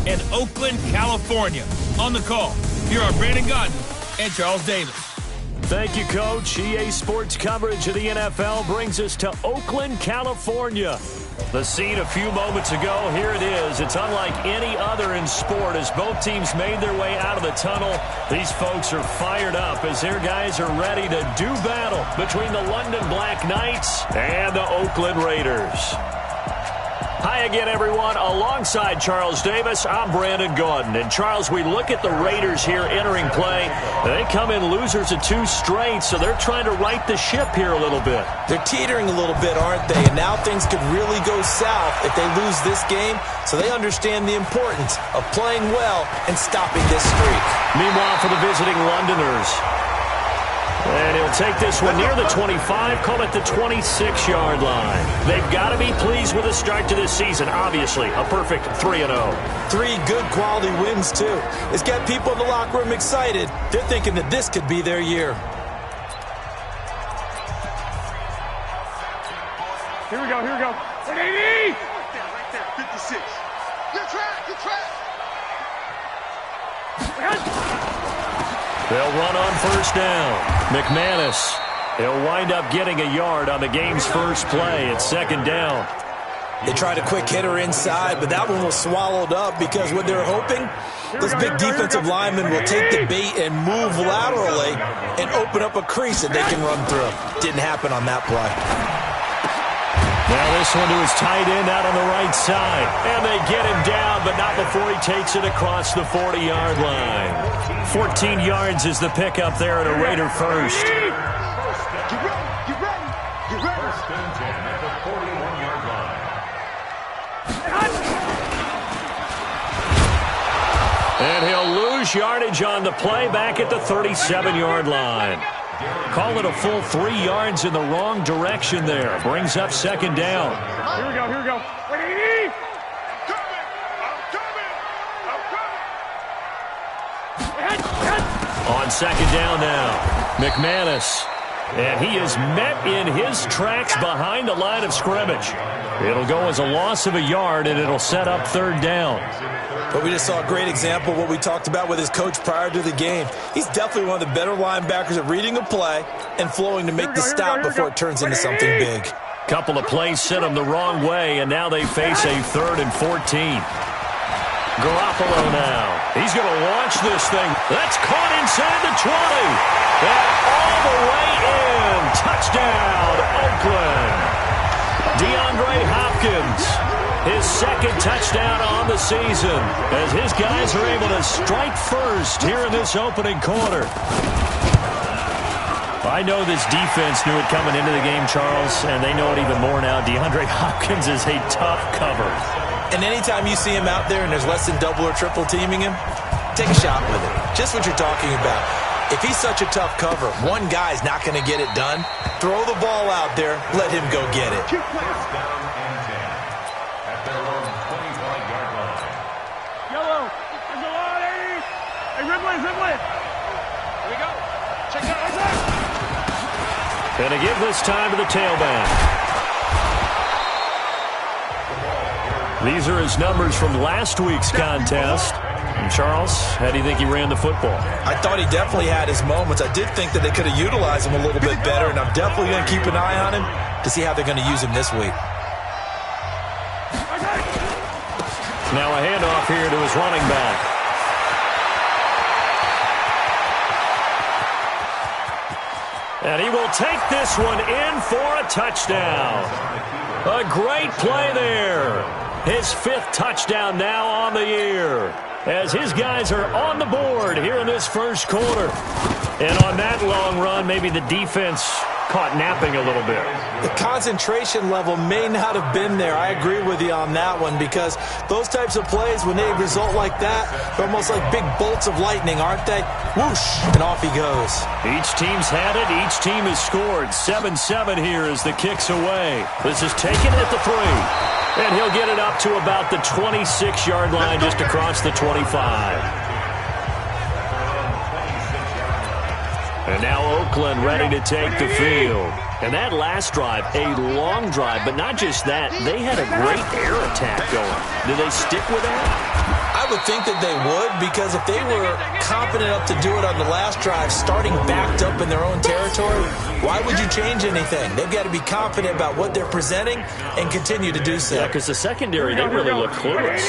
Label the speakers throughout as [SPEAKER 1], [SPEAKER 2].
[SPEAKER 1] in Oakland, California. On the call, here are Brandon Gaudin and Charles Davis.
[SPEAKER 2] Thank you, Coach. EA Sports coverage of the NFL brings us to Oakland, California. The scene a few moments ago, here it is. It's unlike any other in sport as both teams made their way out of the tunnel. These folks are fired up as their guys are ready to do battle between the London Black Knights and the Oakland Raiders. Hi again, everyone. Alongside Charles Davis, I'm Brandon Gaudin. And, Charles, we look at the Raiders here entering play. They come in losers of 2 straight, so they're trying to right the ship here a little bit.
[SPEAKER 3] They're teetering a little bit, aren't they? And now things could really go south if they lose this game, so they understand the importance of playing well and stopping this streak.
[SPEAKER 2] Meanwhile, for the visiting Londoners, and he'll take this one near the 25, call it the 26-yard line. They've got to be pleased with the start to this season. Obviously, a perfect 3-0.
[SPEAKER 3] 3 good quality wins, too. It's got people in the locker room excited. They're thinking that this could be their year.
[SPEAKER 4] Here we go, here we go. 180!
[SPEAKER 5] Right there, 56. Good track, good track.
[SPEAKER 2] They'll run on first down. McManus, he'll wind up getting a yard on the game's first play. It's second down.
[SPEAKER 3] They tried a quick hitter inside, but that one was swallowed up because what they're hoping, those big defensive linemen will take the bait and move laterally and open up a crease that they can run through. Didn't happen on that play.
[SPEAKER 2] Now this one to his tight end out on the right side. And they get him down, but not before he takes it across the 40-yard line. 14 yards is the pickup there at a Raider first.
[SPEAKER 5] Get ready.
[SPEAKER 6] First and 10 at the 41-yard line.
[SPEAKER 2] And he'll lose yardage on the play back at the 37-yard line. Call it a full 3 yards in the wrong direction there. Brings up second down.
[SPEAKER 4] Here we go, here we go. 180!
[SPEAKER 2] On second down now, McManus. And he is met in his tracks behind the line of scrimmage. It'll go as a loss of a yard, and it'll set up third down.
[SPEAKER 3] But we just saw a great example of what we talked about with his coach prior to the game. He's definitely one of the better linebackers at reading a play and flowing to make the stop before it turns into something big.
[SPEAKER 2] Couple of plays sent him the wrong way, and now they face a 3rd and 14. Garoppolo now. He's going to launch this thing. That's caught inside the 20. And all the way in. Touchdown, Oakland. DeAndre Hopkins. His second touchdown on the season as his guys are able to strike first here in this opening quarter. I know this defense knew it coming into the game, Charles, and they know it even more now. DeAndre Hopkins is a tough cover.
[SPEAKER 3] And anytime you see him out there and there's less than double or triple teaming him, take a shot with it. Just what you're talking about. If he's such a tough cover, one guy's not going to get it done. Throw the ball out there. Let him go get it.
[SPEAKER 6] First down and 10 at their own 25-yard line.
[SPEAKER 4] Yellow. There's a lot, 80. Hey, Ridley. Here we go. Check that right there.
[SPEAKER 2] And to give this time to the tailback. These are his numbers from last week's contest. And Charles, how do you think he ran the football?
[SPEAKER 3] I thought he definitely had his moments. I did think that they could have utilized him a little bit better, and I'm definitely going to keep an eye on him to see how they're going to use him this week.
[SPEAKER 2] Now a handoff here to his running back. And he will take this one in for a touchdown. A great play there. His 5th touchdown now on the year as his guys are on the board here in this first quarter. And on that long run, maybe the defense caught napping a little bit.
[SPEAKER 3] The concentration level may not have been there. I agree with you on that one because those types of plays, when they result like that, they're almost like big bolts of lightning, aren't they? Whoosh, and off he goes.
[SPEAKER 2] Each team's had it. Each team has scored. 7-7 here as the kick's away. This is taken at the 3. And he'll get it up to about the 26-yard line just across the 25. And now Oakland ready to take the field. And that last drive, a long drive, but not just that. They had a great air attack going. Do they stick with that?
[SPEAKER 3] I would think that they would, because if they were confident enough to do it on the last drive, starting backed up in their own territory, why would you change anything? They've got to be confident about what they're presenting and continue to do so.
[SPEAKER 2] Yeah, because the secondary, they really look clueless.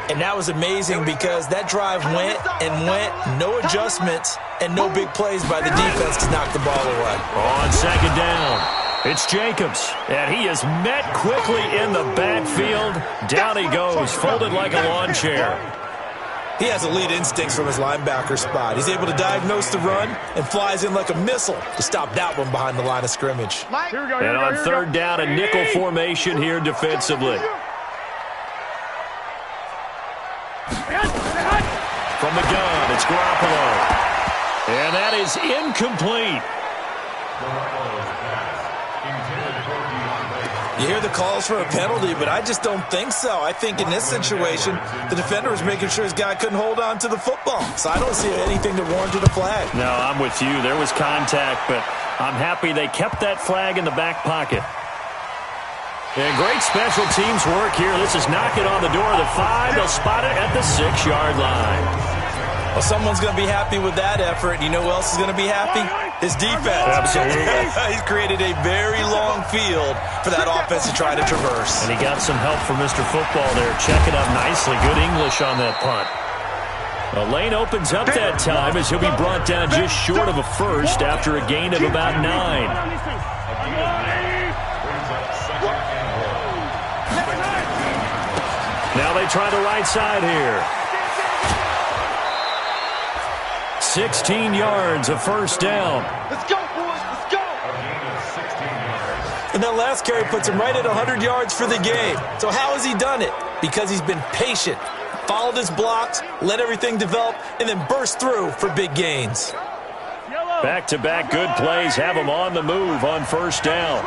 [SPEAKER 3] And that was amazing because that drive went and went, no adjustments, and no big plays by the defense to knock the ball away.
[SPEAKER 2] On second down, it's Jacobs, and he is met quickly in the backfield. Down he goes, folded like a lawn chair.
[SPEAKER 3] He has elite instincts from his linebacker spot. He's able to diagnose the run and flies in like a missile to stop that one behind the line of scrimmage.
[SPEAKER 2] And on third down, a nickel formation here defensively. From the gun, it's Garoppolo. And that is incomplete.
[SPEAKER 3] You hear the calls for a penalty, but I just don't think so. I think in this situation, the defender was making sure his guy couldn't hold on to the football. So I don't see anything that warranted a flag.
[SPEAKER 2] No, I'm with you. There was contact, but I'm happy they kept that flag in the back pocket. And great special teams work here. This is knocking on the door of the 5. They'll spot it at the 6-yard line.
[SPEAKER 3] Well, someone's going to be happy with that effort. You know who else is going to be happy? His defense.
[SPEAKER 2] Absolutely.
[SPEAKER 3] He's created a very long field for that offense to try to traverse.
[SPEAKER 2] And he got some help from Mr. Football there, checking up nicely. Good English on that punt. A lane opens up that time as he'll be brought down just short of a first after a gain of about 9. Now they try the right side here. 16 yards, a first down.
[SPEAKER 5] Let's go, boys. Let's go.
[SPEAKER 3] And that last carry puts him right at 100 yards for the game. So how has he done it? Because he's been patient, followed his blocks, let everything develop, and then burst through for big gains.
[SPEAKER 2] Back-to-back good plays have him on the move on first down.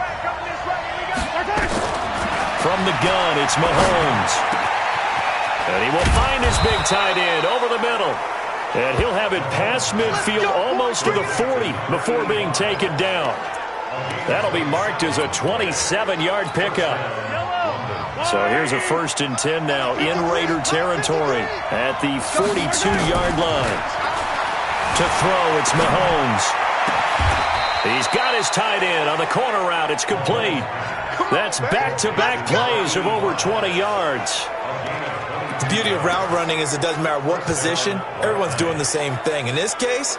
[SPEAKER 2] From the gun, it's Mahomes. And he will find his big tight end over the middle. And he'll have it past midfield almost to the 40 before being taken down. That'll be marked as a 27-yard pickup. So here's a 1st and 10 now in Raider territory at the 42-yard line. To throw, it's Mahomes. He's got his tight end on the corner route. It's complete. That's back-to-back plays of over 20 yards.
[SPEAKER 3] The beauty of route running is it doesn't matter what position, everyone's doing the same thing. In this case,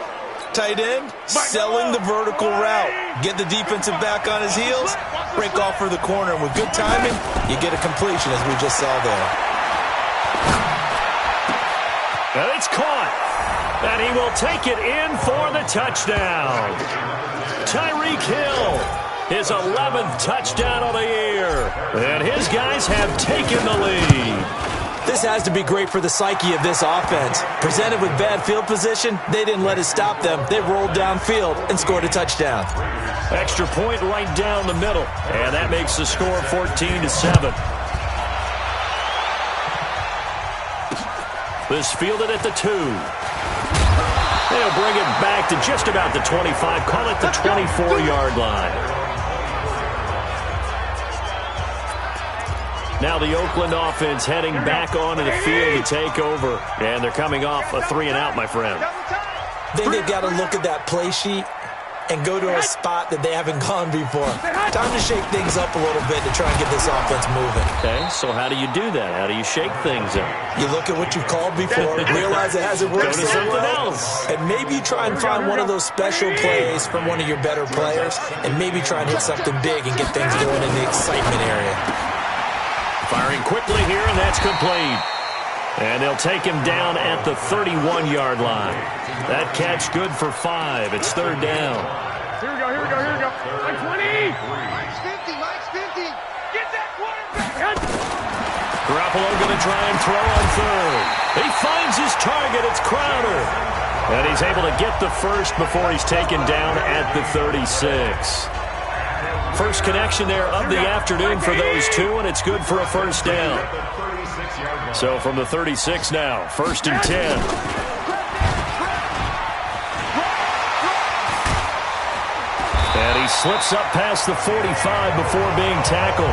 [SPEAKER 3] tight end, selling the vertical route. Get the defensive back on his heels, break off for the corner, and with good timing, you get a completion as we just saw there.
[SPEAKER 2] And it's caught. And he will take it in for the touchdown. Tyreek Hill, his 11th touchdown of the year. And his guys have taken the lead.
[SPEAKER 3] This has to be great for the psyche of this offense. Presented with bad field position, they didn't let it stop them. They rolled downfield and scored a touchdown.
[SPEAKER 2] Extra point right down the middle. And that makes the score 14-7. This fielded at the 2. They'll bring it back to just about the 25. Call it the 24-yard line. Now the Oakland offense heading back onto the field to take over. And they're coming off a 3-and-out, my friend.
[SPEAKER 3] I think they've got to look at that play sheet and go to a spot that they haven't gone before. Time to shake things up a little bit to try and get this offense moving.
[SPEAKER 2] Okay, so how do you do that? How do you shake things up?
[SPEAKER 3] You look at what you've called before, realize it hasn't worked
[SPEAKER 2] Go to
[SPEAKER 3] so
[SPEAKER 2] something
[SPEAKER 3] well,
[SPEAKER 2] else.
[SPEAKER 3] and maybe you try and find one of those special plays from one of your better players, and maybe try and hit something big and get things going in the excitement area.
[SPEAKER 2] Firing quickly here, and that's complete. And they'll take him down at the 31-yard line. That catch good for 5. It's third down.
[SPEAKER 4] Here we go. Like 20.
[SPEAKER 5] Mike's 50. Mike's 50.
[SPEAKER 4] Get that quarterback.
[SPEAKER 2] Garoppolo going to try and throw on third. He finds his target. It's Crowder. And he's able to get the first before he's taken down at the 36. First connection there of the afternoon for those two, and it's good for a first down. So from the 36 now, 1st and 10. And he slips up past the 45 before being tackled.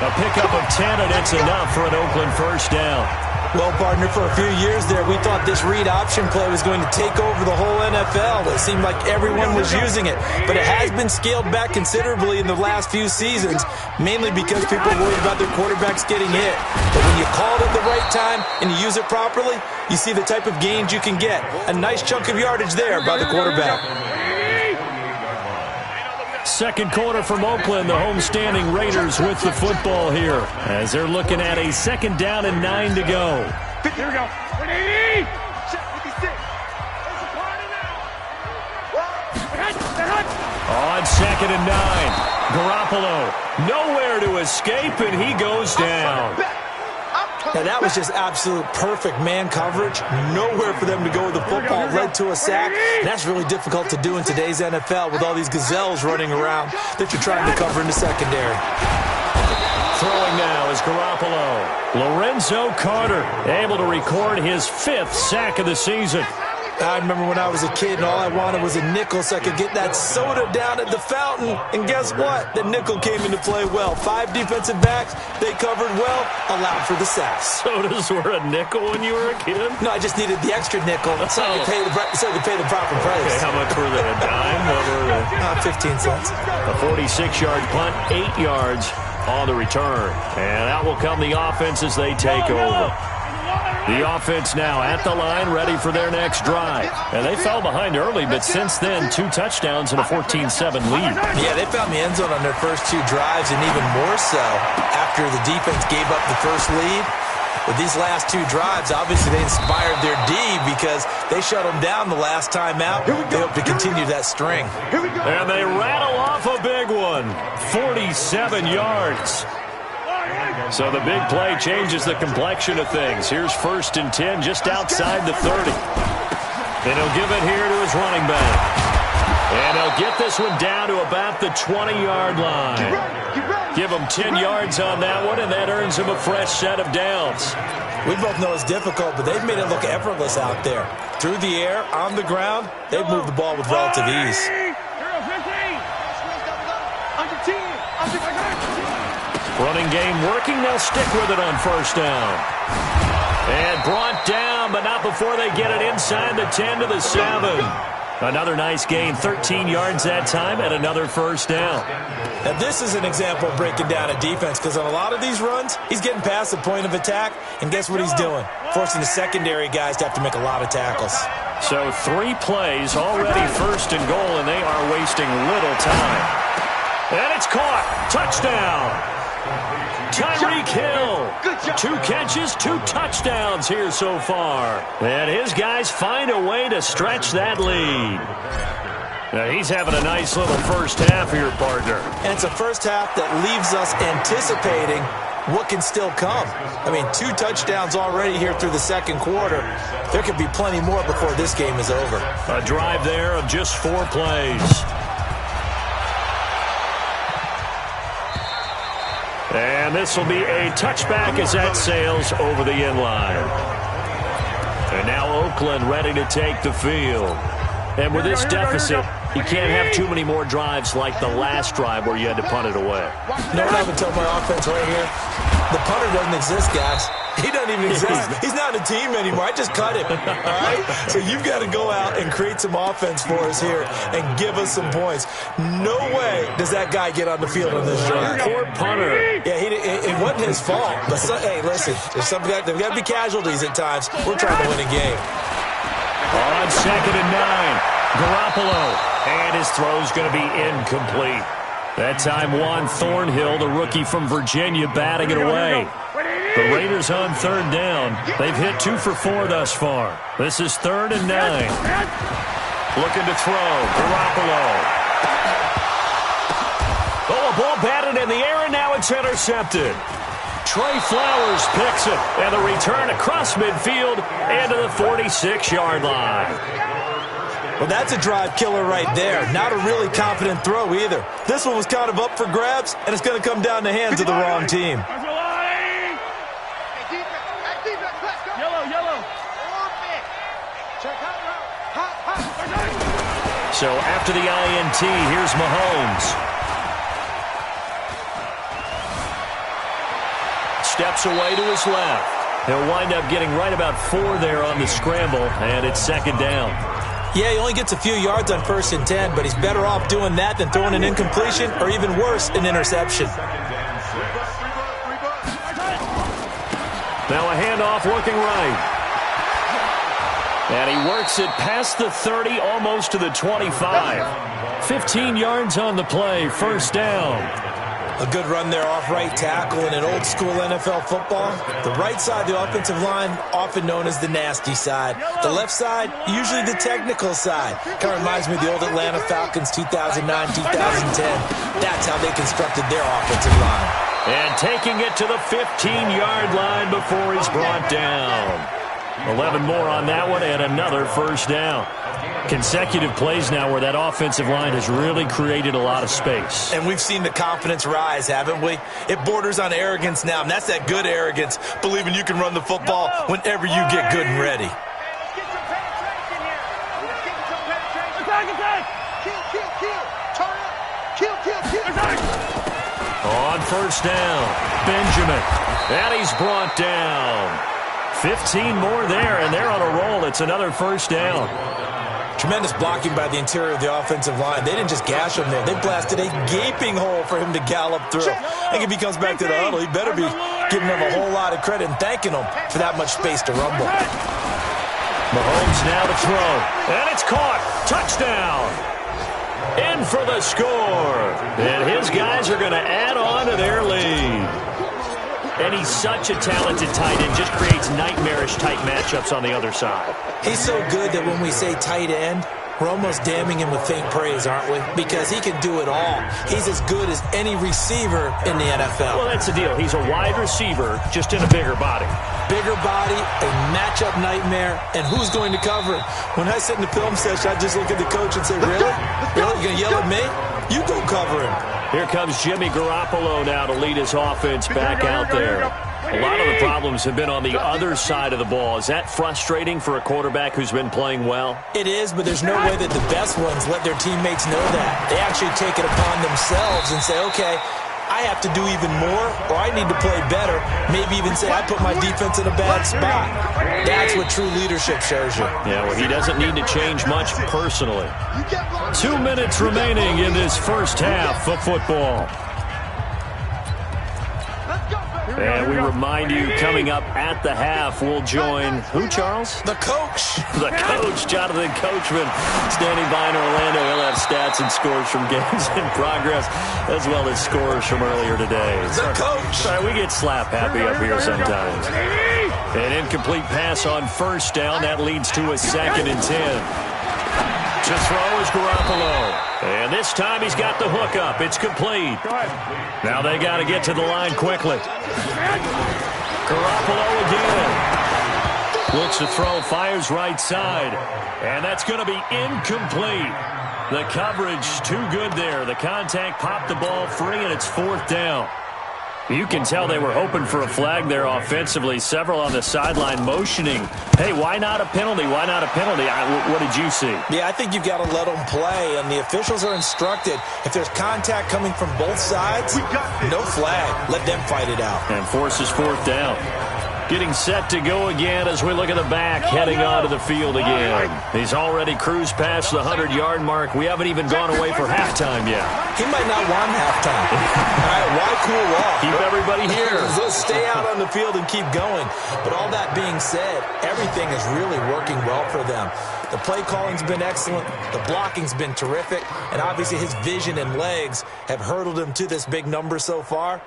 [SPEAKER 2] A pickup of 10, and it's enough for an Oakland first down.
[SPEAKER 3] Well, partner, for a few years there, we thought this read option play was going to take over the whole NFL. It seemed like everyone was using it, but it has been scaled back considerably in the last few seasons, mainly because people are worried about their quarterbacks getting hit. But when you call it at the right time and you use it properly, you see the type of gains you can get. A nice chunk of yardage there by the quarterback.
[SPEAKER 2] Second quarter from Oakland, the homestanding Raiders with the football here as they're looking at a 2nd down and 9 to go.
[SPEAKER 4] Here we go. 180.
[SPEAKER 2] On 2nd and 9, Garoppolo nowhere to escape, and he goes down.
[SPEAKER 3] Now, that was just absolute perfect man coverage. Nowhere for them to go with the football. Led to a sack. And that's really difficult to do in today's NFL with all these gazelles running around that you're trying to cover in the secondary.
[SPEAKER 2] Throwing now is Garoppolo. Lorenzo Carter able to record his 5th sack of the season.
[SPEAKER 3] I remember when I was a kid and all I wanted was a nickel so I could get that soda down at the fountain. And guess what? The nickel came into play well. 5 defensive backs, they covered well, allowed for the sacks.
[SPEAKER 2] Sodas were a nickel when you were a kid?
[SPEAKER 3] No, I just needed the extra nickel so I could pay the proper price.
[SPEAKER 2] Okay, how much were they? A dime? What were they?
[SPEAKER 3] 15 cents.
[SPEAKER 2] A 46-yard punt, 8 yards on the return. And out will come the offense as they take over. The offense now at the line, ready for their next drive. And they fell behind early, but since then, 2 touchdowns and a 14-7 lead.
[SPEAKER 3] Yeah, they found the end zone on their first 2 drives, and even more so after the defense gave up the first lead. With these last 2 drives, obviously they inspired their D because they shut them down the last time out. They hope to continue that string.
[SPEAKER 2] And they rattle off a big one, 47 yards. So the big play changes the complexion of things. Here's 1st and 10 just outside the 30. And he'll give it here to his running back. And he'll get this one down to about the 20-yard line. Give him 10 yards on that one, and that earns him a fresh set of downs.
[SPEAKER 3] We both know it's difficult, but they've made it look effortless out there. Through the air, on the ground, they've moved the ball with relative ease.
[SPEAKER 2] Running game working. They'll stick with it on 1st down. And brought down, but not before they get it inside the 10 to the 7. Another nice gain, 13 yards that time, and another 1st down.
[SPEAKER 3] Now, this is an example of breaking down a defense because on a lot of these runs, he's getting past the point of attack, and guess what he's doing? Forcing the secondary guys to have to make a lot of tackles.
[SPEAKER 2] So 3 plays, already 1st and goal, and they are wasting little time. And it's caught. Touchdown. Tyreek Hill, 2 catches, 2 touchdowns here so far. And his guys find a way to stretch that lead. Now he's having a nice little first half here, partner.
[SPEAKER 3] And it's a first half that leaves us anticipating what can still come. I mean, 2 touchdowns already here through the second quarter. There could be plenty more before this game is over.
[SPEAKER 2] A drive there of just 4 plays. And this will be a touchback as that sails over the end line. And now Oakland ready to take the field. And with this deficit, you can't have too many more drives like the last drive where you had to punt it away.
[SPEAKER 3] You know what I would tell my offense right here? The punter doesn't exist, guys. He doesn't even exist. He's not a team anymore. I just cut him. All right? So you've got to go out and create some offense for us here and give us some points. No way does that guy get on the field on this drive.
[SPEAKER 2] Poor punter.
[SPEAKER 3] Yeah, it wasn't his fault. But hey, listen, there's got to be casualties at times. We're trying to win a game.
[SPEAKER 2] On 2nd and 9, Garoppolo. And his throw's going to be incomplete. That time, Juan Thornhill, the rookie from Virginia, batting it away. The Raiders on 3rd down. They've hit 2 for 4 thus far. This is 3rd and 9. Looking to throw. Garoppolo. Oh, a ball batted in the air, and now it's intercepted. Trey Flowers picks it, and the return across midfield into the 46-yard line.
[SPEAKER 3] Well, that's a drive killer right there. Not a really confident throw either. This one was kind of up for grabs, and it's going to come down the hands of the wrong team.
[SPEAKER 2] So after the INT, here's Mahomes. Steps away to his left. He'll wind up getting right about 4 there on the scramble, and it's second down.
[SPEAKER 3] Yeah, he only gets a few yards on 1st and 10, but he's better off doing that than throwing an incompletion or even worse, an interception.
[SPEAKER 2] Now a handoff looking right. And he works it past the 30, almost to the 25. 15 yards on the play, first down.
[SPEAKER 3] A good run there off right tackle in an old school NFL football. The right side of the offensive line, often known as the nasty side. The left side, usually the technical side. Kind of reminds me of the old Atlanta Falcons 2009, 2010. That's how they constructed their offensive line.
[SPEAKER 2] And taking it to the 15-yard line before he's brought down. 11 more on that one and another first down. Consecutive plays now where that offensive line has really created a lot of space.
[SPEAKER 3] And we've seen the confidence rise, haven't we? It borders on arrogance now, and that's that good arrogance, believing you can run the football whenever you get good and ready.
[SPEAKER 4] Let's get some penetration here. Let's get some penetration. Attack! Kill. Turn up. Kill.
[SPEAKER 2] On first down, Benjamin. And he's brought down. 15 more there, and they're on a roll. It's another first down.
[SPEAKER 3] Tremendous blocking by the interior of the offensive line. They didn't just gash him there. They blasted a gaping hole for him to gallop through. I think if he comes back to the huddle, he better be giving them a whole lot of credit and thanking them for that much space to rumble.
[SPEAKER 2] Mahomes now to throw. And it's caught. Touchdown. In for the score. And his guys are going to add on to their lead. And he's such a talented tight end, just creates nightmarish-type matchups on the other side.
[SPEAKER 3] He's so good that when we say tight end, we're almost damning him with faint praise, aren't we? Because he can do it all. He's as good as any receiver in the NFL.
[SPEAKER 2] Well, that's the deal. He's a wide receiver, just in a bigger body.
[SPEAKER 3] Bigger body, a matchup nightmare, and who's going to cover him? When I sit in the film session, I just look at the coach and say, really? Really? You going to yell at me? You go cover him.
[SPEAKER 2] Here comes Jimmy Garoppolo now to lead his offense back out there. A lot of the problems have been on the other side of the ball. Is that frustrating for a quarterback who's been playing well?
[SPEAKER 3] It is, but there's no way that the best ones let their teammates know that. They actually take it upon themselves and say, okay, I have to do even more, or I need to play better. Maybe even say I put my defense in a bad spot. That's what true leadership shows you.
[SPEAKER 2] Yeah, well, he doesn't need to change much personally. 2 minutes remaining in this first half of football. And we remind you, coming up at the half, we'll join who, Charles?
[SPEAKER 3] The coach.
[SPEAKER 2] The coach, Jonathan Coachman, standing by in Orlando. He'll have stats and scores from games in progress, as well as scores from earlier today.
[SPEAKER 3] The coach.
[SPEAKER 2] Sorry, we get slap happy up here sometimes. An incomplete pass on first down. That leads to a 2nd and 10. To throw is Garoppolo. And this time he's got the hook up. It's complete. Now they got to get to the line quickly. Garoppolo again. Looks to throw, fires right side. And that's going to be incomplete. The coverage too good there. The contact popped the ball free, and it's 4th down. You can tell they were hoping for a flag there offensively. Several on the sideline motioning. Hey, why not a penalty? Why not a penalty? What did you see?
[SPEAKER 3] Yeah, I think you've got to let them play, and the officials are instructed. If there's contact coming from both sides, no flag. Let them fight it out.
[SPEAKER 2] And forces 4th down. Getting set to go again as we look at the back, heading onto the field again. He's already cruised past the 100-yard mark. We haven't even gone away for halftime yet.
[SPEAKER 3] He might not want halftime. All right, why cool off?
[SPEAKER 2] Keep everybody here.
[SPEAKER 3] Let's stay out on the field and keep going. But all that being said, everything is really working well for them. The play calling's been excellent. The blocking's been terrific. And obviously his vision and legs have hurdled him to this big number so far.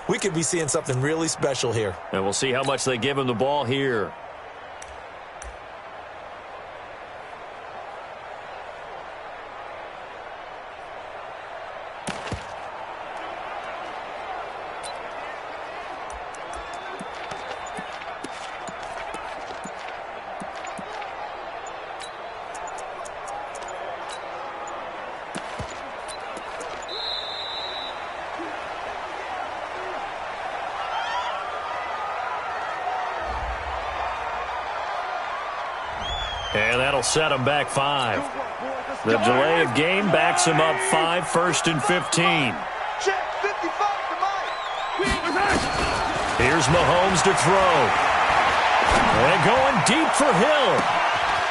[SPEAKER 3] We could be seeing something really special here.
[SPEAKER 2] And we'll see how much they give him the ball here. And that'll set him back 5. The delay of game backs him up 5, 1st and 15. Here's Mahomes to throw. And going deep for Hill.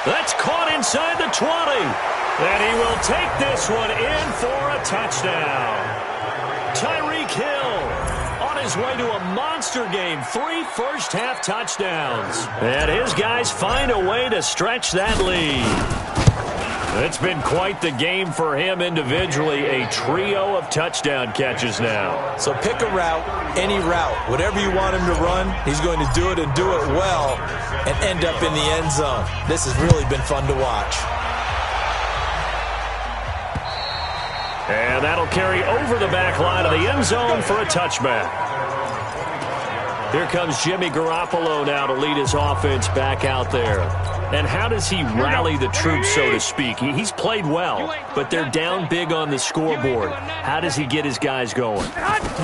[SPEAKER 2] That's caught inside the 20. And he will take this one in for a touchdown. Tyreek Hill on his way to a monster game. 3 first-half touchdowns. And his guys find a way to stretch that lead. It's been quite the game for him individually. A trio of touchdown catches now.
[SPEAKER 3] So pick a route, any route. Whatever you want him to run, he's going to do it and do it well and end up in the end zone. This has really been fun to watch.
[SPEAKER 2] And that'll carry over the back line of the end zone for a touchback. Here comes Jimmy Garoppolo now to lead his offense back out there. And how does he rally the troops, so to speak? He's played well, but they're down big on the scoreboard. How does he get his guys going?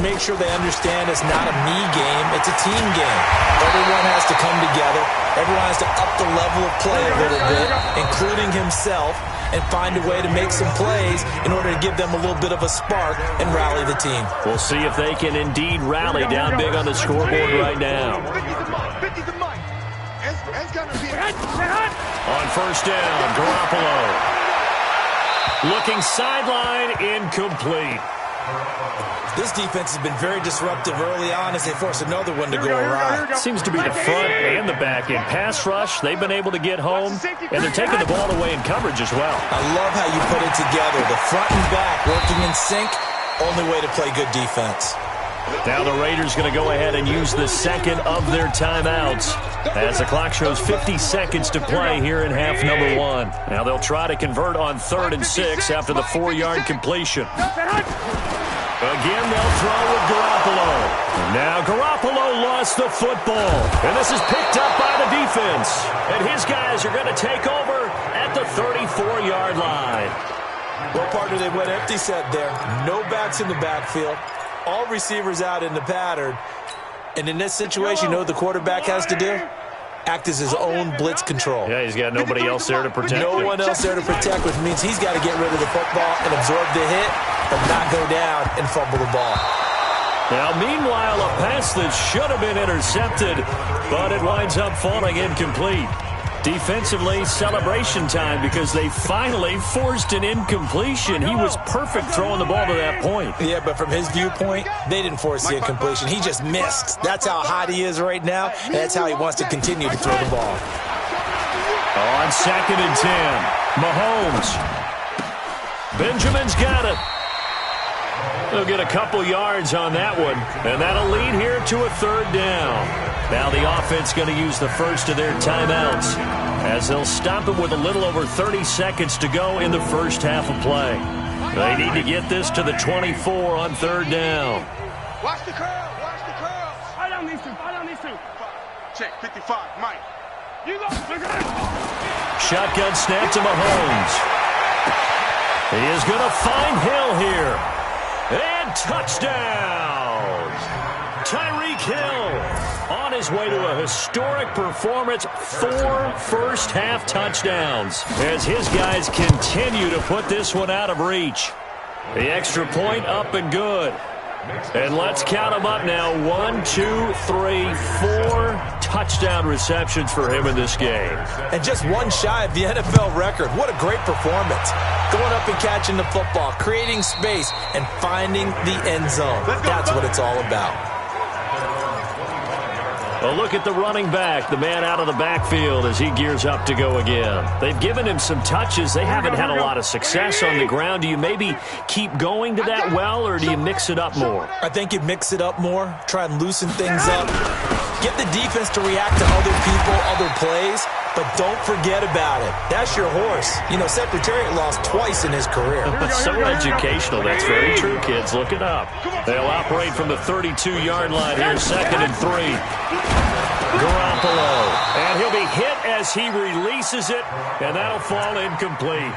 [SPEAKER 3] Make sure they understand it's not a me game, it's a team game. Everyone has to come together. Everyone has to up the level of play a little bit, including himself, and find a way to make some plays in order to give them a little bit of a spark and rally the team.
[SPEAKER 2] We'll see if they can indeed rally down big on the scoreboard right now.
[SPEAKER 5] 50 to Mike.
[SPEAKER 2] On first down, Garoppolo. Looking sideline, incomplete.
[SPEAKER 3] This defense has been very disruptive early on as they force another one to go awry.
[SPEAKER 2] Seems to be the front and the back end. Pass rush, they've been able to get home, and they're taking the ball away in coverage as well.
[SPEAKER 3] I love how you put it together. The front and back working in sync, only way to play good defense.
[SPEAKER 2] Now the Raiders going to go ahead and use the second of their timeouts as the clock shows 50 seconds to play here in half number 1. Now they'll try to convert on 3rd and 6 after the 4-yard completion. Again, they'll throw with Garoppolo. Now Garoppolo lost the football, and this is picked up by the defense. And his guys are going to take over at the 34-yard line.
[SPEAKER 3] Well, partner, they went empty set there. No backs in the backfield. All receivers out in the pattern. And in this situation, you know what the quarterback has to do? Act as his own blitz control.
[SPEAKER 2] Yeah, he's got nobody else there to protect him.
[SPEAKER 3] No one else there to protect, which means he's got to get rid of the football and absorb the hit, but not go down and fumble the ball.
[SPEAKER 2] Now, meanwhile, a pass that should have been intercepted, but it winds up falling incomplete. Defensively, celebration time because they finally forced an incompletion. He was perfect throwing the ball to that point.
[SPEAKER 3] Yeah, but from his viewpoint, they didn't force the incompletion. He just missed. That's how hot he is right now, and that's how he wants to continue to throw the ball.
[SPEAKER 2] On 2nd and 10, Mahomes. Benjamin's got it. They'll get a couple yards on that one, and that'll lead here to a 3rd down. Now the offense going to use the first of their timeouts as they'll stop it with a little over 30 seconds to go in the first half of play. They need to get this to the 24 on 3rd down.
[SPEAKER 5] Watch the curl. Watch the curl.
[SPEAKER 4] Fight on these two. Fight on these two.
[SPEAKER 5] Check 55, Mike.
[SPEAKER 4] You go.
[SPEAKER 2] Shotgun snap to Mahomes. He is going to find Hill here. And touchdown! Tyreek Hill on his way to a historic performance. 4 first-half touchdowns as his guys continue to put this one out of reach. The extra point up and good. And let's count them up now. 1, 2, 3, 4 touchdown receptions for him in this game.
[SPEAKER 3] And just one shy of the NFL record. What a great performance. Going up and catching the football, creating space, and finding the end zone. That's what it's all about.
[SPEAKER 2] A look at the running back, the man out of the backfield as he gears up to go again. They've given him some touches. They haven't had a lot of success on the ground. Do you maybe keep going to that well, or do you mix it up more?
[SPEAKER 3] I think you mix it up more, try and loosen things up. Get the defense to react to other people, other plays, but don't forget about it. That's your horse. You know, Secretariat lost twice in his career.
[SPEAKER 2] So educational. That's very true, kids. Look it up. They'll operate from the 32-yard line here, 2nd and 3. Garoppolo. And he'll be hit as he releases it, and that'll fall incomplete.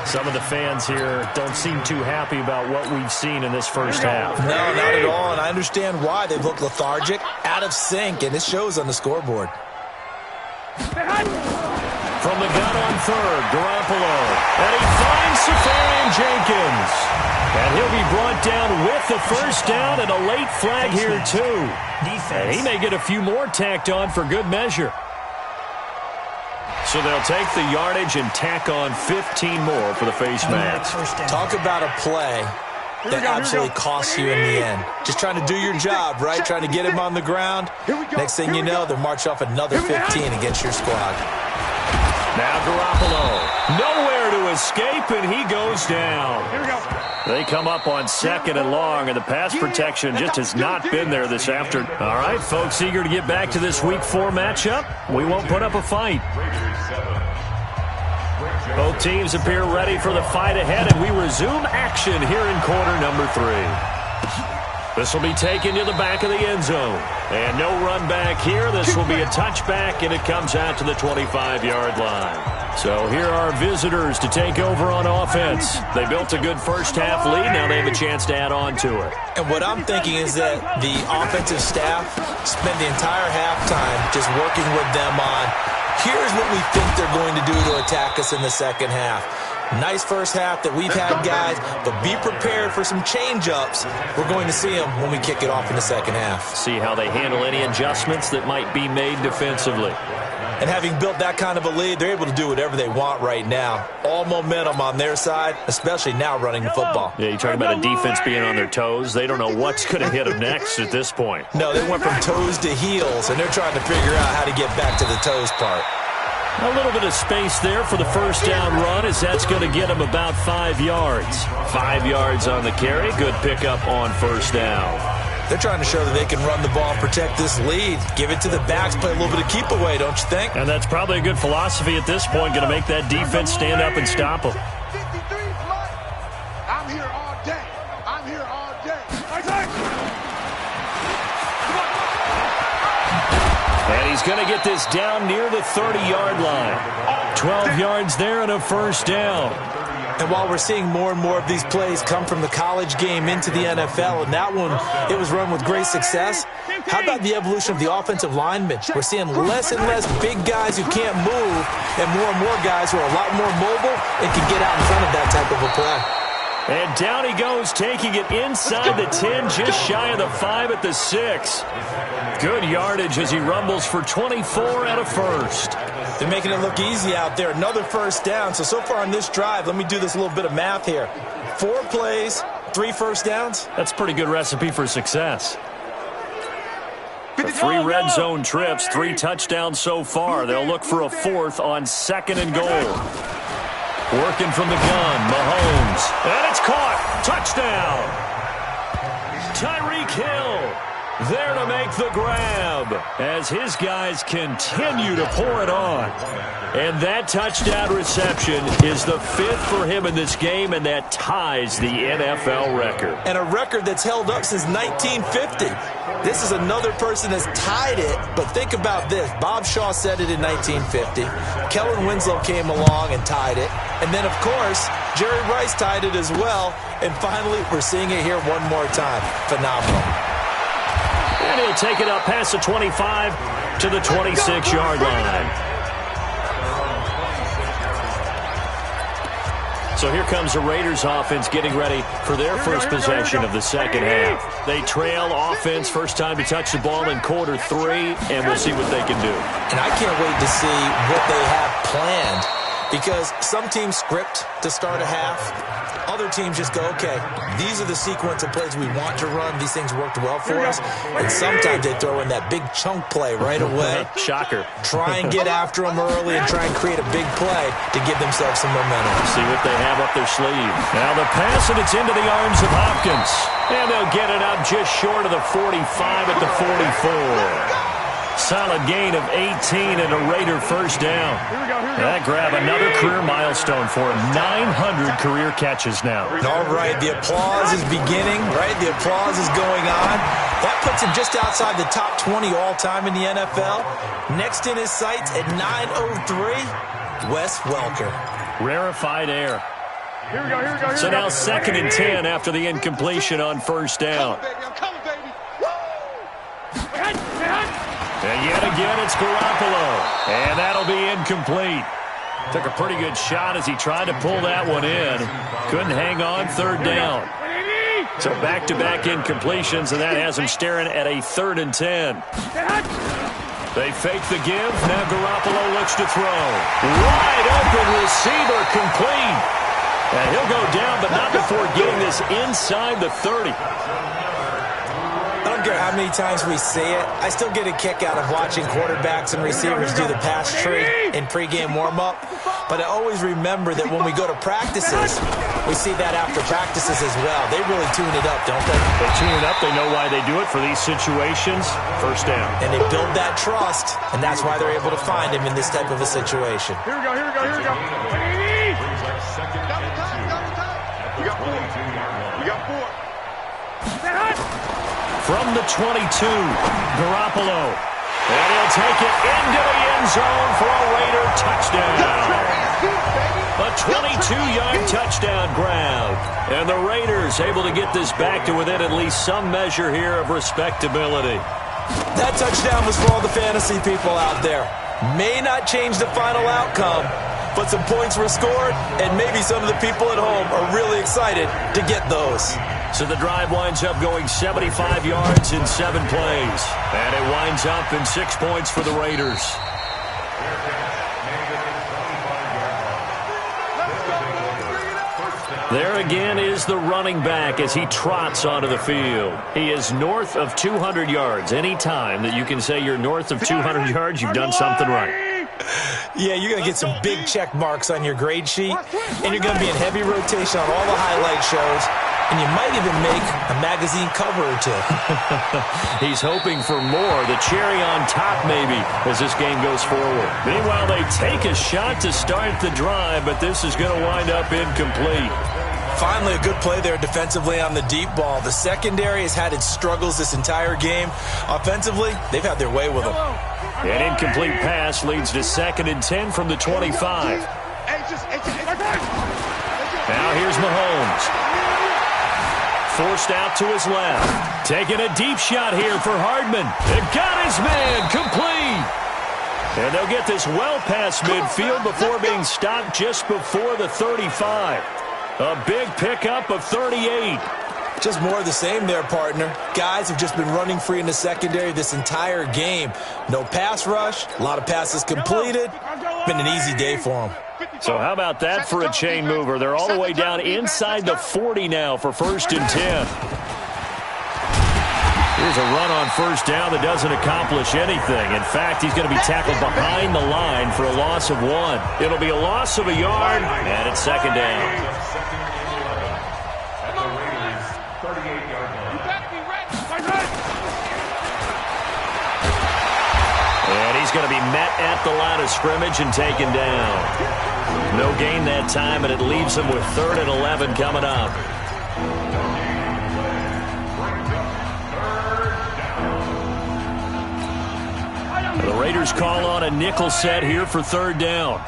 [SPEAKER 2] Some of the fans here don't seem too happy about what we've seen in this first half.
[SPEAKER 3] No, not at all, and I understand why. They've looked lethargic, out of sync, and it shows on the scoreboard.
[SPEAKER 2] From the gun on 3rd, Garoppolo. And he finds Safarian Jenkins. And he'll be brought down with the first down and a late flag here, too. And he may get a few more tacked on for good measure. So they'll take the yardage and tack on 15 more for the face mask.
[SPEAKER 3] Talk about a play that absolutely costs you in the end. Just trying to do your job, right? Trying to get him on the ground. Next thing you know, they'll march off another 15 against your squad.
[SPEAKER 2] Now Garoppolo. Nowhere to escape, and he goes down. They come up on 2nd and long, and the pass protection just has not been there this afternoon. All right, folks, eager to get back to this Week 4 matchup. We won't put up a fight. Both teams appear ready for the fight ahead, and we resume action here in quarter number 3. This will be taken to the back of the end zone. And no run back here. This will be a touchback, and it comes out to the 25-yard line. So here are visitors to take over on offense. They built a good first-half lead. Now they have a chance to add on to it.
[SPEAKER 3] And what I'm thinking is that the offensive staff spent the entire halftime just working with them on, here's what we think they're going to do to attack us in the second half. Nice first half that we've had, guys, but be prepared for some change-ups. We're going to see them when we kick it off in the second half.
[SPEAKER 2] See how they handle any adjustments that might be made defensively.
[SPEAKER 3] And having built that kind of a lead, they're able to do whatever they want right now. All momentum on their side, especially now running the football.
[SPEAKER 2] Yeah, you're talking about a defense being on their toes. They don't know what's going to hit them next at this point.
[SPEAKER 3] No, they went from toes to heels, and they're trying to figure out how to get back to the toes part.
[SPEAKER 2] A little bit of space there for the first down run, as that's going to get them about 5 yards. 5 yards on the carry. Good pickup on first down.
[SPEAKER 3] They're trying to show that they can run the ball and protect this lead. Give it to the backs, play a little bit of keep away, don't you think?
[SPEAKER 2] And that's probably a good philosophy at this point, going to make that defense stand up and stop them.
[SPEAKER 5] 53, I'm here all day. I'm here all day.
[SPEAKER 2] And he's going to get this down near the 30-yard line. 12 yards there and a first down.
[SPEAKER 3] And while we're seeing more and more of these plays come from the college game into the NFL, and that one, it was run with great success, how about the evolution of the offensive linemen? We're seeing less and less big guys who can't move and more guys who are a lot more mobile and can get out in front of that type of a play.
[SPEAKER 2] And down he goes, taking it inside the 10, just shy of the 5 at the 6. Good yardage as he rumbles for 24 and a first.
[SPEAKER 3] They're making it look easy out there. Another first down. So far on this drive, let me do this little bit of math here. 4 plays, 3 first downs.
[SPEAKER 2] That's a pretty good recipe for success. The 3 red zone trips, 3 touchdowns so far. They'll look for a 4th on 2nd and goal. Working from the gun, Mahomes. And it's caught. Touchdown. Tyreek Hill there to make the grab as his guys continue to pour it on. And that touchdown reception is the 5th for him in this game, and that ties the NFL record.
[SPEAKER 3] And a record that's held up since 1950. This is another person that's tied it, but think about this. Bob Shaw said it in 1950. Kellen Winslow came along and tied it. And then, of course, Jerry Rice tied it as well. And finally, we're seeing it here one more time. Phenomenal.
[SPEAKER 2] And he'll take it up past the 25 to the 26-yard line. So here comes the Raiders offense getting ready for their first possession of the second half. They trail offense, first time to touch the ball in quarter 3, and we'll see what they can do.
[SPEAKER 3] And I can't wait to see what they have planned, because some teams script to start a half. Other teams just go, okay, these are the sequence of plays we want to run. These things worked well for us. And sometimes they throw in that big chunk play right away.
[SPEAKER 2] Shocker.
[SPEAKER 3] Try and get after them early and try and create a big play to give themselves some momentum.
[SPEAKER 2] See what they have up their sleeve. Now the pass, and it's into the arms of Hopkins. And they'll get it up just short of the 45 at the 44. Solid gain of 18 and a Raider first down. That grab another career milestone for him. 900 career catches now.
[SPEAKER 3] All right, the applause is beginning, right? The applause is going on. That puts him just outside the top 20 all-time in the NFL. Next in his sights at 903, Wes Welker.
[SPEAKER 2] Rarefied air. So now 2nd and 10 after the incompletion on first down.
[SPEAKER 5] I'm coming, baby.
[SPEAKER 2] And yet again, it's Garoppolo. And that'll be incomplete. Took a pretty good shot as he tried to pull that one in. Couldn't hang on, 3rd down. So back-to-back incompletions, and that has him staring at a 3rd and 10. They fake the give. Now Garoppolo looks to throw. Wide open receiver complete. And he'll go down, but not before getting this inside the 30.
[SPEAKER 3] I don't care how many times we see it, I still get a kick out of watching quarterbacks and receivers do the pass tree in pregame warm-up. But I always remember that when we go to practices, we see that after practices as well. They really tune it up, don't they?
[SPEAKER 2] They tune it up. They know why they do it for these situations. First down.
[SPEAKER 3] And they build that trust, and that's why they're able to find him in this type of a situation.
[SPEAKER 4] Here we go, here we go, here we go.
[SPEAKER 5] Double time. We got 4. We got 4.
[SPEAKER 2] From the 22, Garoppolo. And he'll take it into the end zone for a Raider touchdown. A 22-yard touchdown grab. And the Raiders able to get this back to within at least some measure here of respectability.
[SPEAKER 3] That touchdown was for all the fantasy people out there. May not change the final outcome, but some points were scored, and maybe some of the people at home are really excited to get those.
[SPEAKER 2] So the drive winds up going 75 yards in 7 plays. And it winds up in 6 points for the Raiders. There again is the running back as he trots onto the field. He is north of 200 yards. Any time that you can say you're north of 200 yards, you've done something right.
[SPEAKER 3] Yeah, you're going to get some big check marks on your grade sheet, and you're going to be in heavy rotation on all the highlight shows, and you might even make a magazine cover or two.
[SPEAKER 2] He's hoping for more, the cherry on top maybe, as this game goes forward. Meanwhile, they take a shot to start the drive, but this is going to wind up incomplete.
[SPEAKER 3] Finally, a good play there defensively on the deep ball. The secondary has had its struggles this entire game. Offensively, they've had their way with them.
[SPEAKER 2] An incomplete pass leads to 2nd and 10 from the 25. Now here's Mahomes. Forced out to his left. Taking a deep shot here for Hardman. They've got his man complete. And they'll get this well past midfield before being stopped just before the 35. A big pickup of 38.
[SPEAKER 3] Just more of the same there, partner. Guys have just been running free in the secondary this entire game. No pass rush, a lot of passes completed. Been an easy day for them.
[SPEAKER 2] So how about that for a chain mover? They're all the way down inside the 40 now for 1st and 10. Here's a run on 1st down that doesn't accomplish anything. In fact, he's going to be tackled behind the line for a loss of 1. It'll be a loss of a yard, and it's 2nd down. And he's going to be met at the line of scrimmage and taken down. No gain that time, and it leaves him with 3rd and 11 coming up. The Raiders call on a nickel set here for 3rd down.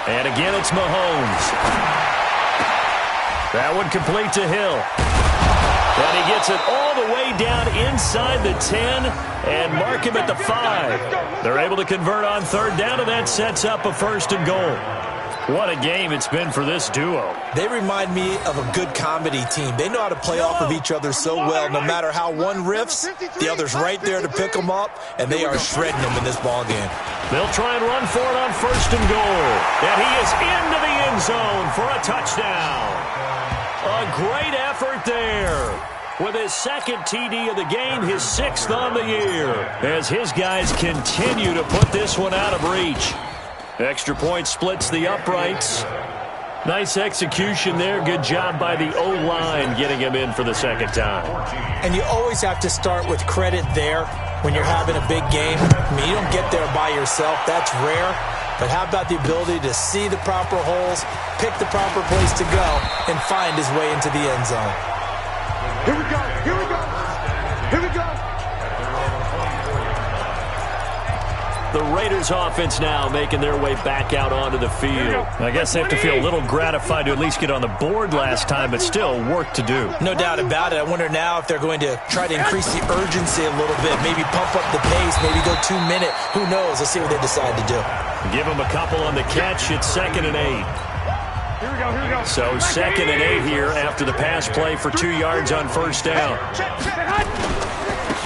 [SPEAKER 2] And again, it's Mahomes. That one complete to Hill. And he gets it all the way down inside the 10 and mark him at the 5. They're able to convert on 3rd down, and that sets up a 1st and goal. What a game it's been for this duo.
[SPEAKER 3] They remind me of a good comedy team. They know how to play off of each other so well. No matter how one riffs, the other's right there to pick them up, and they are shredding them in this ball game.
[SPEAKER 2] They'll try and run for it on 1st and goal. And he is into the end zone for a touchdown. A great effort there. With his 2nd TD of the game, his 6th on the year. As his guys continue to put this one out of reach. Extra point splits the uprights. Nice execution there. Good job by the O-line getting him in for the 2nd time.
[SPEAKER 3] And you always have to start with credit there when you're having a big game. I mean, you don't get there by yourself. That's rare. But how about the ability to see the proper holes, pick the proper place to go, and find his way into the end zone?
[SPEAKER 5] Here we go. Here we go. Here we go.
[SPEAKER 2] The Raiders offense now making their way back out onto the field. I guess they have to feel a little gratified to at least get on the board last time, but still work to do.
[SPEAKER 3] No doubt about it. I wonder now if they're going to try to increase the urgency a little bit, maybe pump up the pace, maybe go 2-minute. Who knows? Let's see what they decide to do.
[SPEAKER 2] Give them a couple on the catch. It's 2nd and 8.
[SPEAKER 4] Here we go, here we go.
[SPEAKER 2] So 2nd and 8 here after the pass play for 2 yards on 1st down.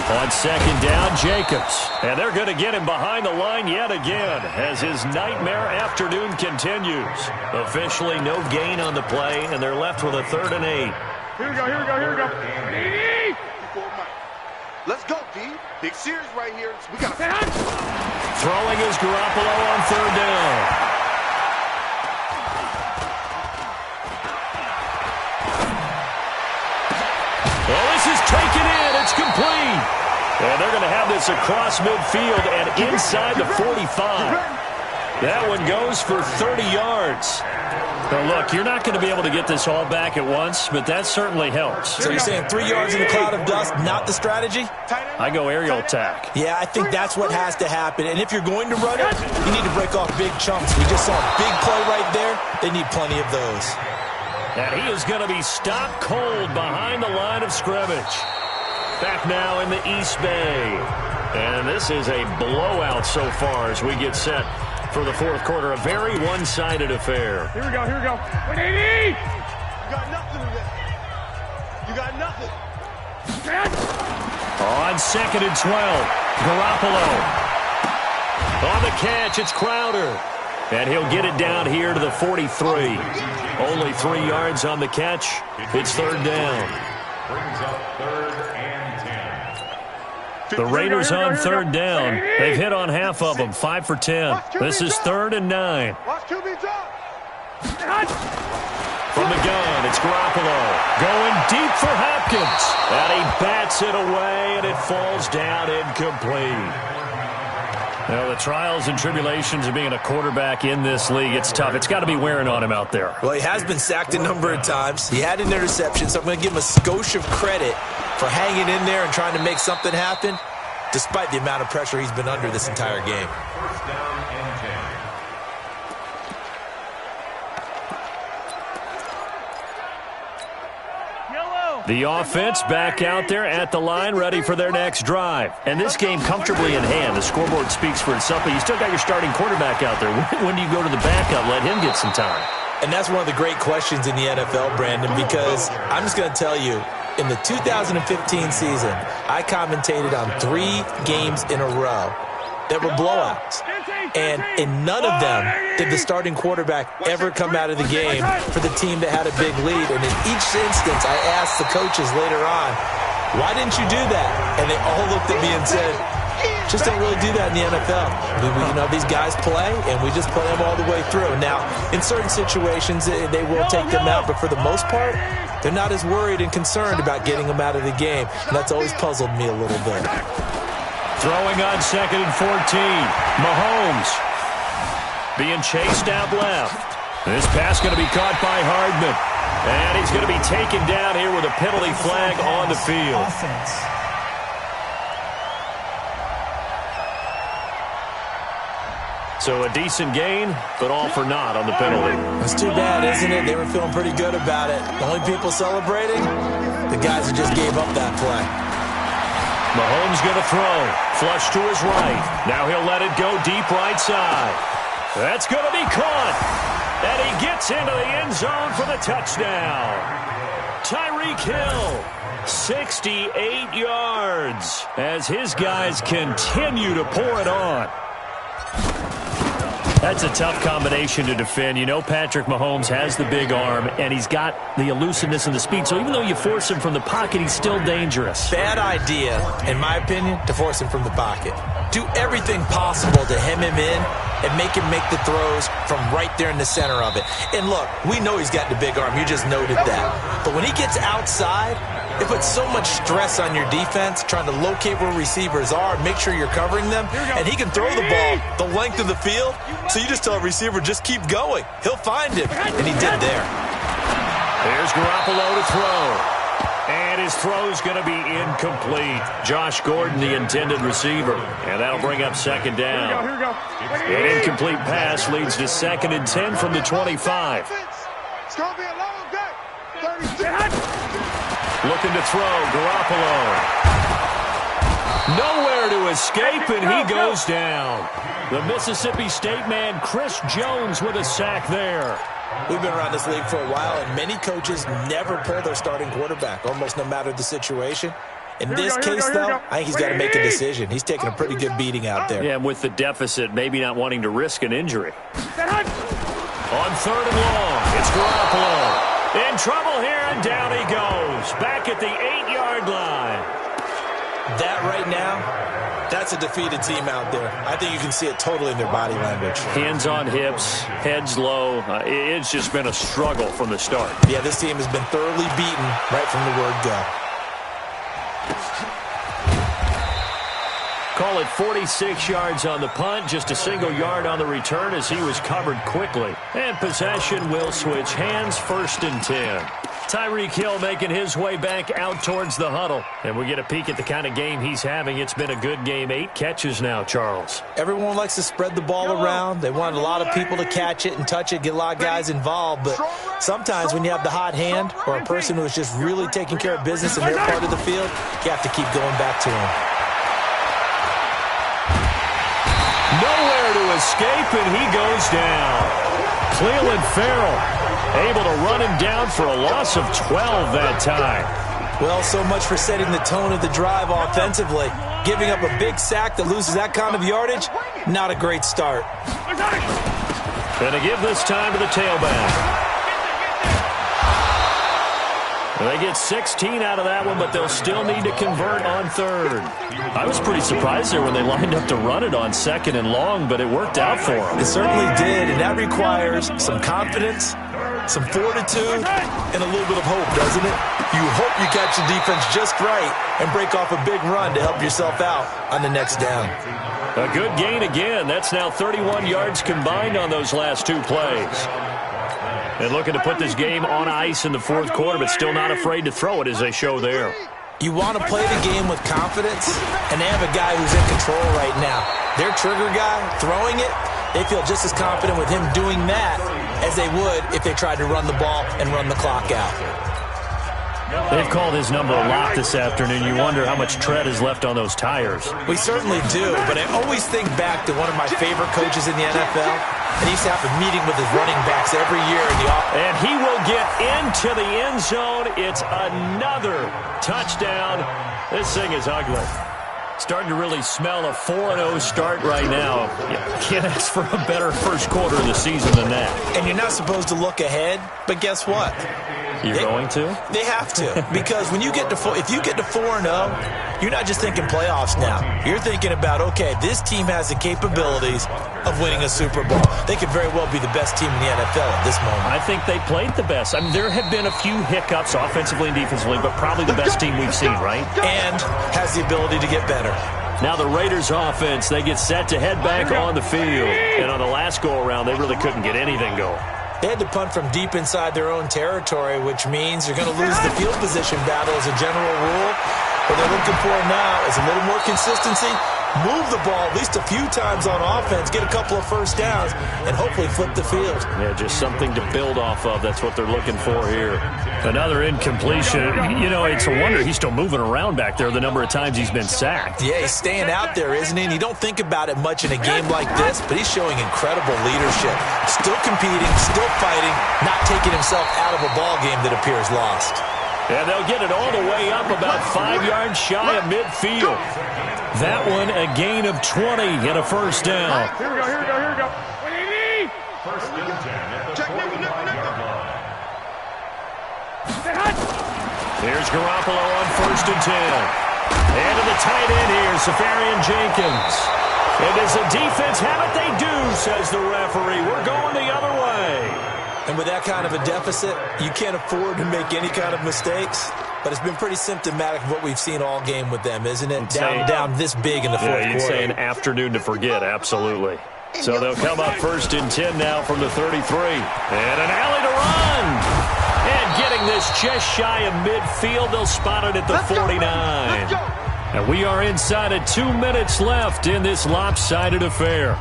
[SPEAKER 2] On second down, Jacobs. And they're going to get him behind the line yet again as his nightmare afternoon continues. Officially no gain on the play, and they're left with a 3rd and 8.
[SPEAKER 4] Here we go, here we go, here we go.
[SPEAKER 5] Let's go, D. Big series right here. We got to...
[SPEAKER 2] Throwing is Garoppolo on 3rd down. Well, this is taken in. It's complete. And they're going to have this across midfield and inside the 45. That one goes for 30 yards. Now, look, you're not going to be able to get this all back at once, but that certainly helps.
[SPEAKER 3] So you're saying 3 yards in a cloud of dust, not the strategy?
[SPEAKER 2] I go aerial attack.
[SPEAKER 3] Yeah, I think that's what has to happen. And if you're going to run it, you need to break off big chunks. We just saw a big play right there. They need plenty of those.
[SPEAKER 2] And he is going to be stopped cold behind the line of scrimmage. Back now in the East Bay. And this is a blowout so far as we get set for the 4th quarter. A very one-sided affair.
[SPEAKER 4] Here we go, here we go. 180!
[SPEAKER 5] You got nothing in there. You got nothing.
[SPEAKER 2] On 2nd and 12, Garoppolo. On the catch, it's Crowder. And he'll get it down here to the 43. Only 3 yards on the catch. It's 3rd down.
[SPEAKER 6] Brings up 3rd and 10.
[SPEAKER 2] The Raiders on 3rd down. They've hit on half of them, 5 for 10. This is 3rd and 9.
[SPEAKER 5] Watch QB drop.
[SPEAKER 2] From the gun, it's Garoppolo. Going deep for Hopkins. And he bats it away, and it falls down incomplete. Well, the trials and tribulations of being a quarterback in this league, it's tough. It's got to be wearing on him out there.
[SPEAKER 3] Well, he has been sacked a number of times. He had an interception, so I'm going to give him a skosh of credit for hanging in there and trying to make something happen, despite the amount of pressure he's been under this entire game.
[SPEAKER 6] 1st down and 10.
[SPEAKER 2] The offense back out there at the line, ready for their next drive. And this game comfortably in hand. The scoreboard speaks for itself, but you still got your starting quarterback out there. When do you go to the backup, let him get some time?
[SPEAKER 3] And that's one of the great questions in the NFL, Brandon, because I'm just going to tell you, in the 2015 season, I commentated on 3 games in a row that were blowouts. And in none of them did the starting quarterback ever come out of the game for the team that had a big lead. And in each instance, I asked the coaches later on, why didn't you do that? And they all looked at me and said, just don't really do that in the NFL. These guys play, and we just play them all the way through. Now, in certain situations, they will take them out, but for the most part, they're not as worried and concerned about getting them out of the game. And that's always puzzled me a little bit.
[SPEAKER 2] Throwing on 2nd and 14. Mahomes being chased out left. This pass going to be caught by Hardman. And he's going to be taken down here with a penalty flag on the field. So a decent gain, but all for naught on the penalty.
[SPEAKER 3] It's too bad, isn't it? They were feeling pretty good about it. The only people celebrating, the guys who just gave up that play.
[SPEAKER 2] Mahomes going to throw. Flush to his right. Now he'll let it go deep right side. That's going to be caught. And he gets into the end zone for the touchdown. Tyreek Hill, 68 yards as his guys continue to pour it on. That's a tough combination to defend. You know Patrick Mahomes has the big arm, and he's got the elusiveness and the speed. So even though you force him from the pocket, he's still dangerous.
[SPEAKER 3] Bad idea, in my opinion, to force him from the pocket. Do everything possible to hem him in and make him make the throws from right there in the center of it. And look, we know he's got the big arm. You just noted that. But when he gets outside, it puts so much stress on your defense trying to locate where receivers are, make sure you're covering them, and he can throw the ball the length of the field, so you just tell a receiver, just keep going. He'll find him, and he did there.
[SPEAKER 2] There's Garoppolo to throw. And his throw's going to be incomplete. Josh Gordon, the intended receiver. And that'll bring up 2nd down.
[SPEAKER 4] Here we go.
[SPEAKER 2] An incomplete pass leads to 2nd and 10 from the 25.
[SPEAKER 5] It's going to be a long day. 36.
[SPEAKER 2] Looking to throw, Garoppolo. Nowhere to escape, and he goes down. The Mississippi State man, Chris Jones, with a sack there.
[SPEAKER 3] We've been around this league for a while, and many coaches never pull their starting quarterback, almost no matter the situation. In this case, though, I think he's got to make a decision. He's taking a pretty good beating out there.
[SPEAKER 2] Yeah, and with the deficit, maybe not wanting to risk an injury. On 3rd and long, it's Garoppolo. In trouble here, and down he goes. Back at the 8-yard line.
[SPEAKER 3] That right now, that's a defeated team out there. I think you can see it totally in their body language.
[SPEAKER 2] Hands on hips, heads low. It's just been a struggle from the start.
[SPEAKER 3] Yeah, this team has been thoroughly beaten right from the word go.
[SPEAKER 2] Call it 46 yards on the punt, just a single yard on the return as he was covered quickly. And possession will switch hands, 1st and 10. Tyreek Hill making his way back out towards the huddle. And we get a peek at the kind of game he's having. It's been a good game. 8 catches now, Charles.
[SPEAKER 3] Everyone likes to spread the ball around. They want a lot of people to catch it and touch it, get a lot of guys involved. But sometimes when you have the hot hand or a person who is just really taking care of business in their part of the field, you have to keep going back to him.
[SPEAKER 2] Nowhere to escape, and he goes down. Clelin Ferrell able to run him down for a loss of 12 that time.
[SPEAKER 3] Well, so much for setting the tone of the drive offensively. Giving up a big sack that loses that kind of yardage, not a great start.
[SPEAKER 2] Going to give this time to the tailback. They get 16 out of that one, but they'll still need to convert on 3rd. I was pretty surprised there when they lined up to run it on 2nd and long, but it worked out for them.
[SPEAKER 3] It certainly did, and that requires some confidence, some fortitude, and a little bit of hope, doesn't it? You hope you catch the defense just right and break off a big run to help yourself out on the next down.
[SPEAKER 2] A good gain again. That's now 31 yards combined on those last 2 plays. And looking to put this game on ice in the 4th quarter, but still not afraid to throw it as they show there.
[SPEAKER 3] You want to play the game with confidence, and they have a guy who's in control right now. Their trigger guy, throwing it, they feel just as confident with him doing that as they would if they tried to run the ball and run the clock out.
[SPEAKER 2] They've called his number a lot this afternoon. You wonder how much tread is left on those tires.
[SPEAKER 3] We certainly do, but I always think back to one of my favorite coaches in the NFL, and he used to have a meeting with his running backs every year in the offense.
[SPEAKER 2] And he will get into the end zone. It's another touchdown. This thing is ugly. Starting to really smell a 4-0 start right now. You can't ask for a better first quarter of the season than that.
[SPEAKER 3] And you're not supposed to look ahead, but guess what?
[SPEAKER 2] You're going to?
[SPEAKER 3] They have to, because when you get to if you get to 4-0, you're not just thinking playoffs now. You're thinking about, okay, this team has the capabilities of winning a Super Bowl. They could very well be the best team in the NFL at this moment.
[SPEAKER 2] I think they played the best. I mean, there have been a few hiccups offensively and defensively, but probably the best team we've seen, right?
[SPEAKER 3] And has the ability to get better.
[SPEAKER 2] Now the Raiders offense, they get set to head back on the field. And on the last go-around, they really couldn't get anything going.
[SPEAKER 3] They had to punt from deep inside their own territory, which means you're going to lose the field position battle as a general rule. What they're looking for now is a little more consistency, move the ball at least a few times on offense, get a couple of first downs, and hopefully flip the field.
[SPEAKER 2] Yeah, just something to build off of. That's what they're looking for here. Another incompletion. You know, it's a wonder he's still moving around back there the number of times he's been sacked.
[SPEAKER 3] Yeah, he's staying out there, isn't he? And you don't think about it much in a game like this, but he's showing incredible leadership. Still competing, still fighting, not taking himself out of a ball game that appears lost.
[SPEAKER 2] And they'll get it all the way up about 5 yards shy of midfield. That one a gain of 20 and a first down.
[SPEAKER 4] Here we go.
[SPEAKER 6] First and 10 at the 45-yard line.
[SPEAKER 2] Here's Garoppolo on 1st and 10. And to the tight end here, Safarian Jenkins. And does the defense have it? They do, says the referee. We're going the other way.
[SPEAKER 3] And with that kind of a deficit, you can't afford to make any kind of mistakes. But it's been pretty symptomatic of what we've seen all game with them, isn't it? Down this big in the fourth quarter.
[SPEAKER 2] You'd say an afternoon to forget, absolutely. So they'll come up 1st and 10 now from the 33. And an alley to run. And getting this just shy of midfield, they'll spot it at the 49. And we are inside of 2 minutes left in this lopsided affair.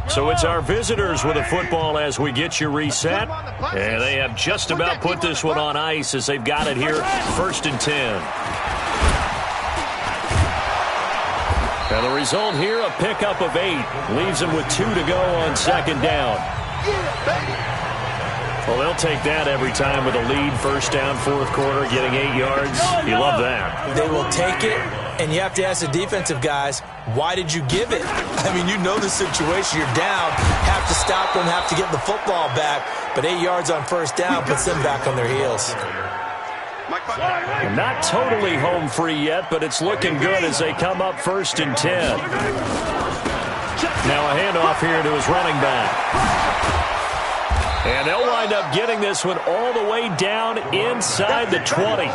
[SPEAKER 2] So it's our visitors with a football as we get you reset. And they have just about put this one on ice as they've got it here, 1st and 10. And the result here, a pickup of 8. Leaves them with 2 to go on second down. Well, they'll take that every time with a lead. First down, fourth quarter, getting 8 yards. You love that.
[SPEAKER 3] They will take it, and you have to ask the defensive guys, why did you give it? I mean, you know the situation. You're down, have to stop them, have to get the football back. But 8 yards on first down puts them back on their heels.
[SPEAKER 2] Not totally home free yet, but it's looking good as they come up 1st and 10. Now a handoff here to his running back. And they'll wind up getting this one all the way down inside the 20.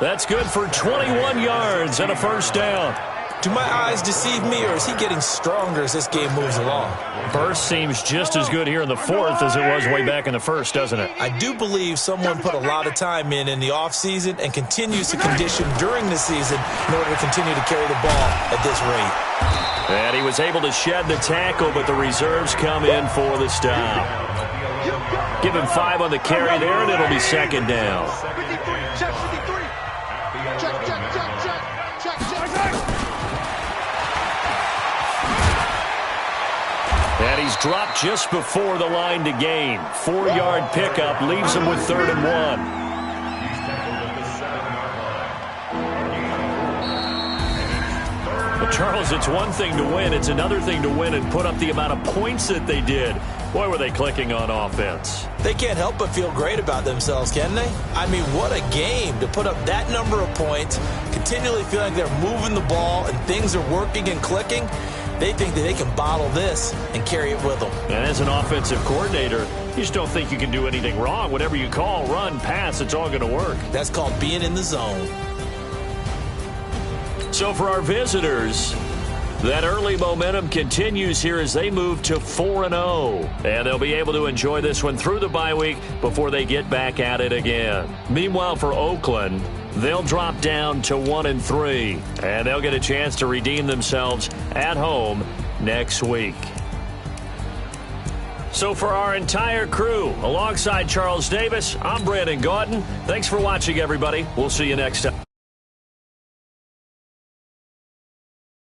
[SPEAKER 2] That's good for 21 yards and a first down.
[SPEAKER 3] Do my eyes deceive me, or is he getting stronger as this game moves along?
[SPEAKER 2] Burst seems just as good here in the 4th as it was way back in the 1st, doesn't it?
[SPEAKER 3] I do believe someone put a lot of time in the offseason and continues to condition during the season in order to continue to carry the ball at this rate.
[SPEAKER 2] And he was able to shed the tackle, but the reserves come in for the stop. Give him 5 on the carry there, and it'll be second down.
[SPEAKER 5] 53, check 53. Check.
[SPEAKER 2] And he's dropped just before the line to gain. 4-yard pickup leaves him with 3rd and 1. Well, Charles, it's one thing to win. It's another thing to win and put up the amount of points that they did. Boy, were they clicking on offense.
[SPEAKER 3] They can't help but feel great about themselves, can they? I mean, what a game to put up that number of points, continually feeling like they're moving the ball and things are working and clicking. They think that they can bottle this and carry it with them.
[SPEAKER 2] And as an offensive coordinator, you just don't think you can do anything wrong. Whatever you call, run, pass, it's all going to work.
[SPEAKER 3] That's called being in the zone.
[SPEAKER 2] So for our visitors, that early momentum continues here as they move to 4-0. And they'll be able to enjoy this one through the bye week before they get back at it again. Meanwhile, for Oakland, they'll drop down to 1-3. And they'll get a chance to redeem themselves at home next week. So for our entire crew, alongside Charles Davis, I'm Brandon Gaudin. Thanks for watching, everybody. We'll see you next time.